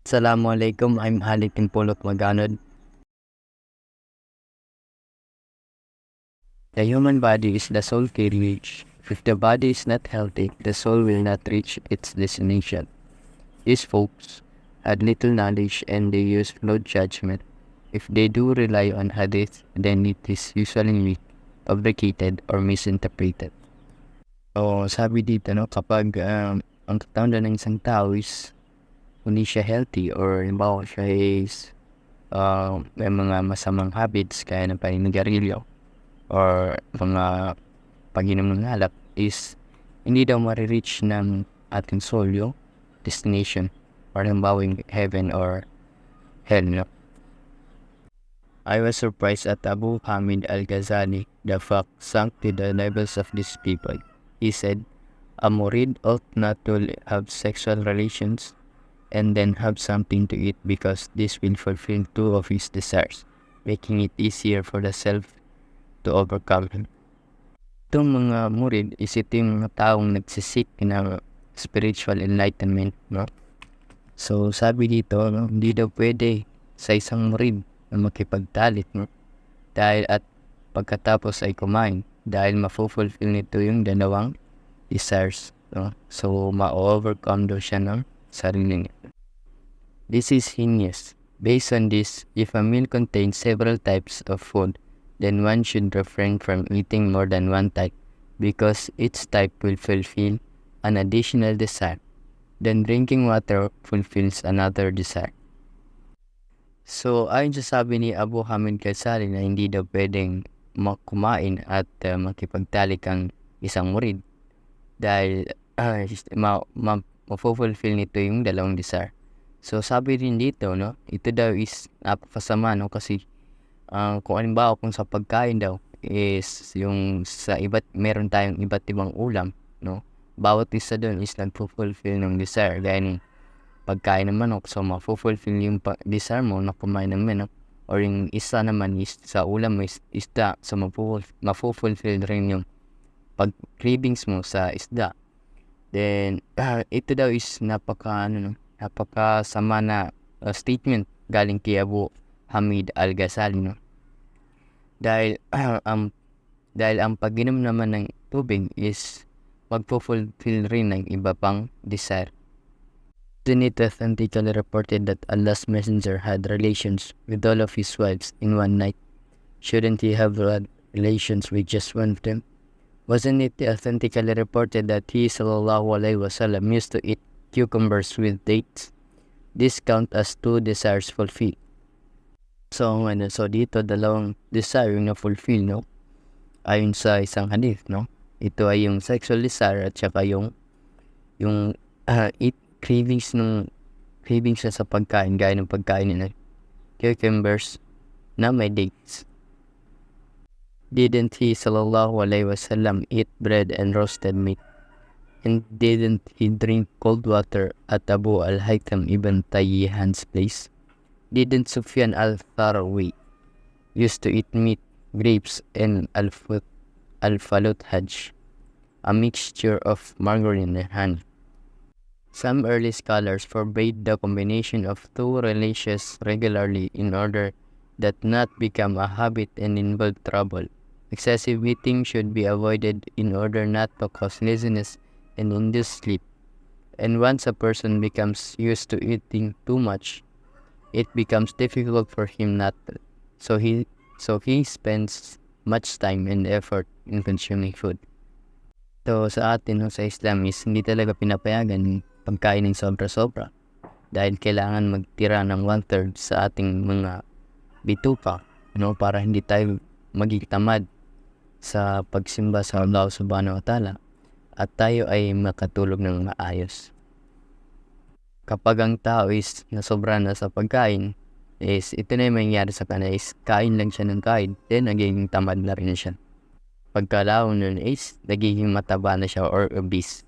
Assalamualaikum, I'm Halik Pulot Maganod. The human body is the soul carriage. If the body is not healthy, the soul will not reach its destination. These folks had little knowledge and they use flawed judgment. If they do rely on hadith, then it is usually fabricated or misinterpreted. O sabi dito, no, kapag ang katawan ng isang tao is hindi siya healthy or halimbawa siya is may mga masamang habits kaya ng paninigarilyo or mga pag-inom ng alak is hindi daw marireach ng ating soul yung destination or halimbawa yung heaven or hell, no? I was surprised at Abu Hamid al-Ghazali. The fact sunk to the levels of these people. He said, a murid ought not to have sexual relations and then have something to eat because this will fulfill two of his desires, making it easier for the self to overcome him. Itong mga murid is ito yung mga taong nagsisik ng spiritual enlightenment, no? So sabi dito, no, hindi daw pwede sa isang murid na makipagtalit, no? Dahil at pagkatapos ay kumain dahil ma-fulfill nito yung dalawang desires, no? So ma-overcome daw siya ng sarili niya. This is heinous. Based on this, if a meal contains several types of food, then one should refrain from eating more than one type because each type will fulfill an additional desire. Then drinking water fulfills another desire. So ayon sa sabi ni Abu Hamid Ghazali na hindi daw pwedeng kumain at makipagtalik ang isang murid dahil ma-fulfill nito yung dalawang desire. So sabi rin dito, no, ito daw is napakasama, no, kasi kung halimbawa kung sa pagkain daw is yung sa meron tayong iba't ibang ulam, no, bawat isa doon is nagpo-fulfill ng desire gaya ng pagkain ng manok, so ma-fulfill yung desire mo na kumain ng manok, or yung isa naman is sa ulam mo is isda, so ma-fulfill rin yung pag-cravings mo sa isda. Then ito daw is napakasama na statement galing kay Abu Hamid al-Ghazali, no? Dahil ang pag-inom naman ng tubig is magpo-fulfill rin ng iba pang desire. Isn't it authentically reported that Allah's messenger had relations with all of his wives in one night? Shouldn't he have had relations with just one of them? Wasn't it authentically reported that he sallallahu alaihi wasallam used to eat cucumbers with dates? This count as two desires fulfilled. So dito dalawang desire yung na-fulfill, no? Ayon sa isang hadith, no? Ito ay yung sexual desire at saka yung cravings niya sa pagkain gaya ng pagkain nila cucumbers na may dates. Didn't he sallallahu alaihi wasallam eat bread and roasted meat? And didn't he drink cold water at Abu al-Haytham ibn Tayyihan's place? Didn't Sufyan al-Tharawi used to eat meat, grapes, and al-falut hajj, a mixture of margarine and honey? Some early scholars forbade the combination of two relations regularly in order that not become a habit and involve trouble. Excessive eating should be avoided in order not to cause laziness and induce sleep. And once a person becomes used to eating too much, it becomes difficult for him not to. So he spends much time and effort in consuming food. So sa atin, sa Islam is hindi talaga pinapayagan pagkain ng sobra-sobra dahil kailangan magtira ng 1/3 sa ating mga bituka, no, para hindi tayo maging tamad sa pagsimba sa Allah subhanahu wa ta'ala at tayo ay makatulog ng maayos. Kapag ang tao is nasobra na sa pagkain, is ito na yung mangyayari sa kanya, is kain lang siya ng kain, then nagiging tamad na rin siya. Pagkalawang nun is nagiging mataba na siya or obese.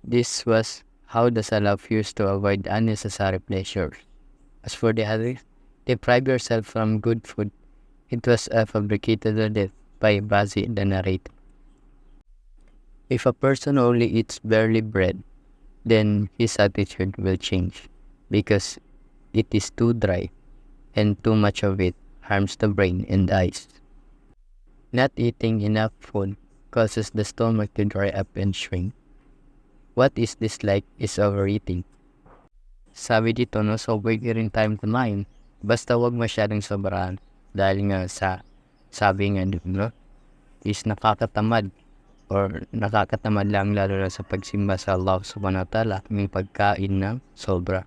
This was how the Salaf used to avoid unnecessary pleasures. As for the hadith, deprive yourself from good food. It was a fabricated hadith by Bazi the narrator. If a person only eats barley bread, then his attitude will change. because it is too dry, and too much of it harms the brain and eyes. Not eating enough food causes the stomach to dry up and shrink. What is this like is overeating. Sabi dito, no, so pwede rin tayong kumain. Basta wag masyadong sobrahan. Dahil nga sabi nga, no, is nakakatamad lang lalo na sa pagsimba sa Allah subhanahu wa ta'ala yung pagkain ng sobra.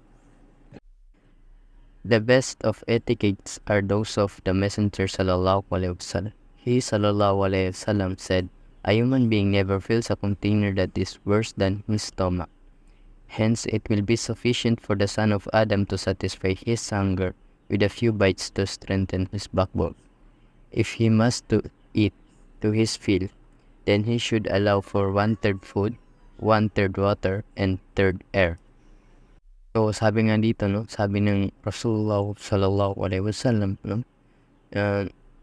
The best of etiquettes are those of the Messenger sallallahu alaihi wasallam. He sallallahu alaihi wasallam said, "A human being never fills a container that is worse than his stomach. Hence, it will be sufficient for the son of Adam to satisfy his hunger with a few bites to strengthen his backbone. If he must to eat to his fill, then he should allow for 1/3 food, 1/3 water, and 1/3 air." So, sabi nga dito, no, sabi ng Rasulullah sallallahu alaihi wasallam, no,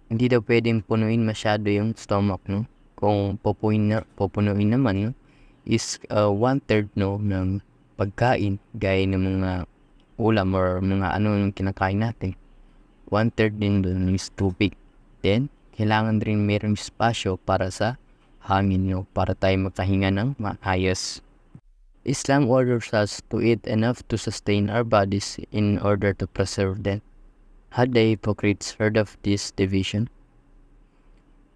hindi daw pwedeng punuin masyado yung stomach, no. Kung pupunuin naman, no, is 1/3, no, ng pagkain gaya ng mga ulam or mga ano yung kinakain natin. 1/3 din doon is tubig. Then, kailangan rin mayroong espasyo para sa hangin, no, para tayo makahinga ng maayos. Islam orders us to eat enough to sustain our bodies in order to preserve them. Had the hypocrites heard of this division,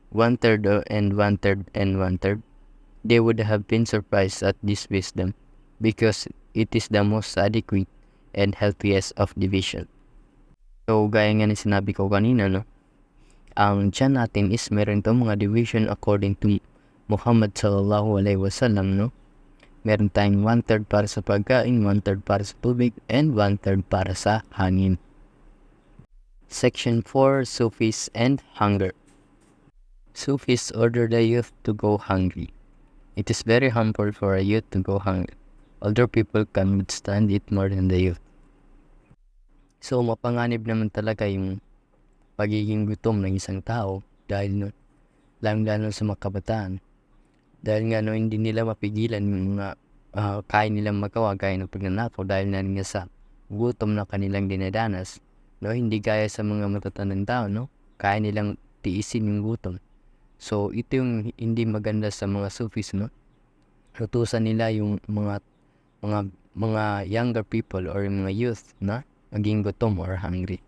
1/3 and 1/3 and 1/3, they would have been surprised at this wisdom, because it is the most adequate and healthiest of division. So, gaya nga ni sinabi ko kanina, no, ang tiyan natin is meron itong mga division according to Muhammad sallallahu alaihi wasallam, no. Meron tayong 1/3 para sa pagkain, 1/3 para sa tubig, and 1/3 para sa hangin. Section 4, Sufis and Hunger. Sufis order the youth to go hungry. It is very harmful for a youth to go hungry. Older people can withstand it more than the youth. So, mapanganib naman talaga yung pagiging gutom ng isang tao dahil lalo sa mga kabataan. Dahil nga hindi nila mapigilan yung mga kaya nilang magawa gaya ng pagnanakaw dahil na nga sa gutom na kanilang dinadanas, no, hindi gaya sa mga matatandang tao, no, kaya nilang tiisin yung gutom. So, ito yung hindi maganda sa mga Sufis, no. Utusan nila yung mga younger people or mga youth na maging gutom or hungry.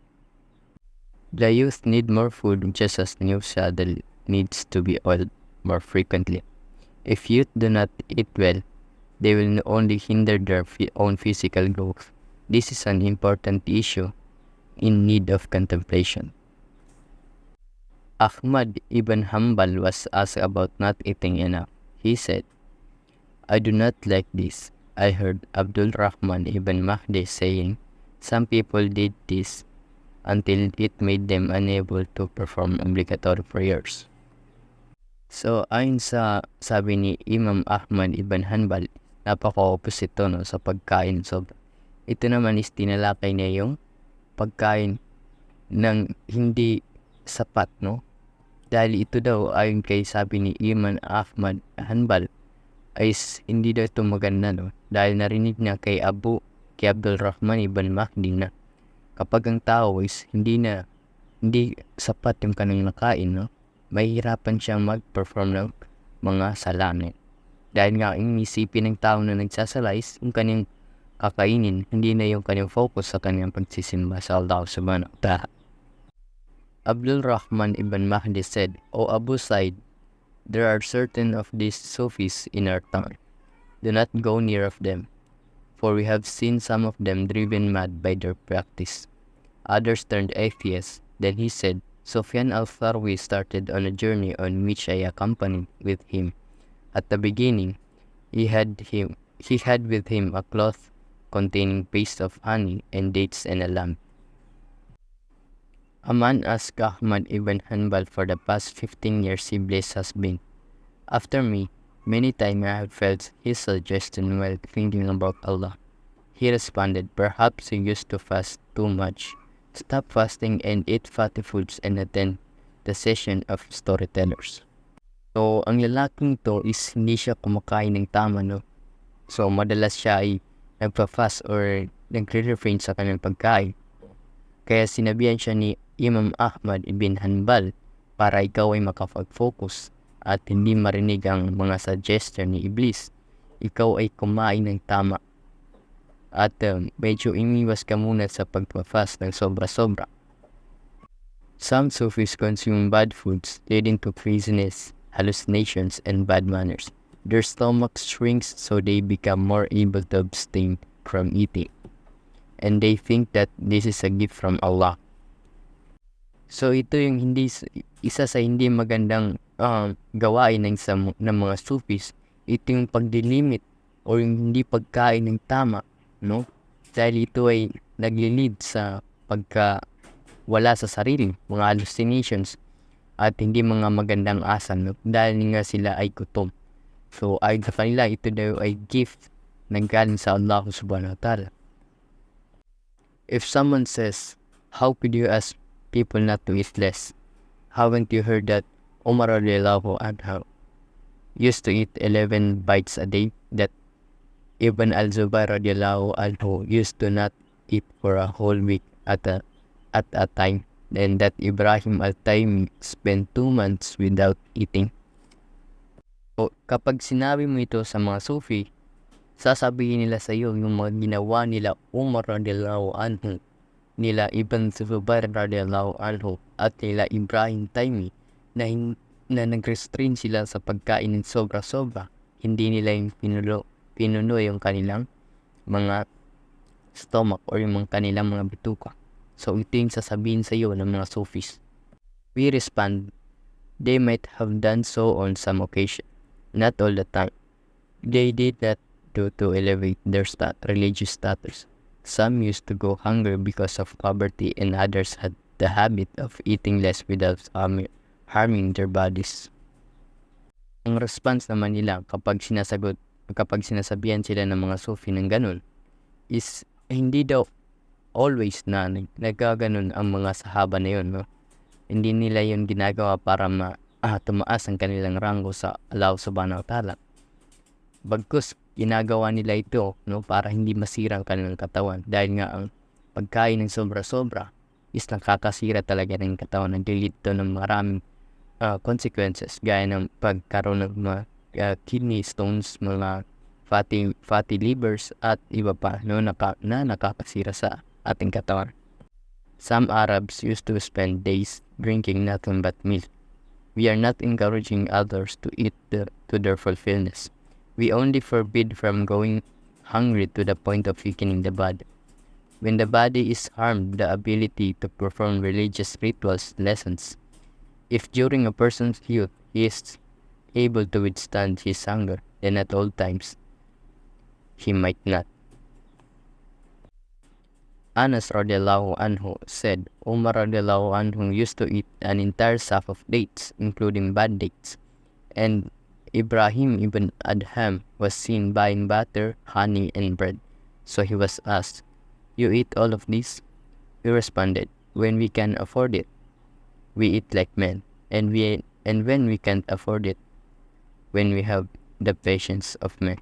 The youth need more food just as new saddle needs to be oiled more frequently. If youth do not eat well, they will only hinder their own physical growth. This is an important issue in need of contemplation. Ahmad ibn Hanbal was asked about not eating enough. He said, "I do not like this. I heard Abdul Rahman ibn Mahdi saying, some people did this until it made them unable to perform obligatory prayers." So, ayon sa sabi ni Imam Ahmad ibn Hanbal, napaka-opposite to, no, sa pagkain. So, ito naman is tinalakay niya yung pagkain ng hindi sapat, no? Dahil ito daw, ayon kay sabi ni Imam Ahmad Hanbal, ay hindi daw ito maganda, no? Dahil narinig niya kay Abdul Rahman ibn Mahdi na kapag ang tao is hindi sapat yung kanyang nakain, no, mahihirapan siyang mag-perform ng mga salamin. Dahil nga inisipin ng tao na nagsasala is yung kanyang kakainin, hindi na yung kanyang focus sa kanyang pagsisimba sa Allah subhanahu wa ta'ala. Abdul Rahman ibn Mahdi said, "O Abu Said, there are certain of these Sufis in our town. Do not go near of them, for we have seen some of them driven mad by their practice. Others turned atheists." Then he said, "Sufyan al-Tharwi started on a journey on which I accompanied with him. At the beginning, he had with him a cloth containing paste of honey and dates and a lamp. A man asked Ahmad ibn Hanbal for the past 15 years he bliss has been. After me, many times I have felt his suggestion while thinking about Allah. He responded, perhaps you used to fast too much. Stop fasting and eat fatty foods and attend the session of storytellers." So, ang lalaking to is hindi siya kumakain ng tama, no? So, madalas siya ay nagpa-fast or nagre-refrain sa kanilang pagkain. Kaya sinabihan siya ni Imam Ahmad ibn Hanbal para ikaw ay makapag-focus at hindi marinig ang mga suggestion ni Iblis. Ikaw ay kumain ng tama at medyo iniwas ka muna sa pagpa-fast ng sobra-sobra. Some Sufis consume bad foods, leading to craziness, hallucinations, and bad manners. Their stomach shrinks so they become more able to abstain from eating. And they think that this is a gift from Allah. So ito yung isa sa hindi magandang gawain ng mga Sufis. Ito yung pagdilimit o yung hindi pagkain ng tama, no? Dahil ito ay nagli-lead sa wala sa sarili, mga hallucinations at hindi mga magandang asal, no? Dahil nga sila ay gutom. So ayon sa kanila, ito daw ay gift na galing sa Allah subhanahu wa ta'ala. If someone says, how could you ask people not to eat less? Haven't you heard that Umar radiallahu anhu used to eat 11 bites a day? That Ibn al-Zubayr radiallahu anhu used to not eat for a whole week at a time. And that Ibrahim al-Taymi spent 2 months without eating. O kapag sinabi mo ito sa mga Sufi, sasabihin nila sa iyo yung mga ginawa nila Umar radiallahu anhu, nila Ibn Zubayr radiallahu anhu, at nila Ibrahim Taymi na nag-restrain sila sa pagkain ng sobra-sobra. Hindi nila yung pinuno yung kanilang mga stomach or yung kanilang mga bituka. So ito yung sasabihin sa iyo ng mga Sufis. We respond, they might have done so on some occasion, not all the time. They did that to elevate their religious status. Some used to go hungry because of poverty, and others had the habit of eating less without harming their bodies. Ang response naman nila kapag sinasabihan sila ng mga Sufi ng ganun is hindi daw always na nagkaganon ang mga sahaba na yun, no? Hindi nila yun ginagawa para tumaas ang kanilang ranggo sa Allah subhanahu wa ta'ala. Bagkus ginagawa nila ito, no, para hindi masira ang kanilang katawan, dahil nga ang pagkain ng sobra-sobra is nakakasira talaga ng katawan, nag-lead to ng maraming consequences gaya ng pagkaroon ng mga kidney stones, mga fatty livers at iba pa, no, na nakakasira sa ating katawan. Some Arabs used to spend days drinking nothing but milk. We are not encouraging others to eat to their fulfillment. We only forbid from going hungry to the point of weakening the body. When the body is harmed, the ability to perform religious rituals lessens. If during a person's youth he is able to withstand his hunger, then at all times he might not. Anas radiallahu anhu said, Umar radiallahu anhu used to eat an entire sack of dates, including bad dates, and Ibrahim ibn Adham was seen buying butter, honey, and bread. So he was asked, you eat all of this? He responded, when we can afford it, we eat like men, and when we can't afford it, when we have the patience of men.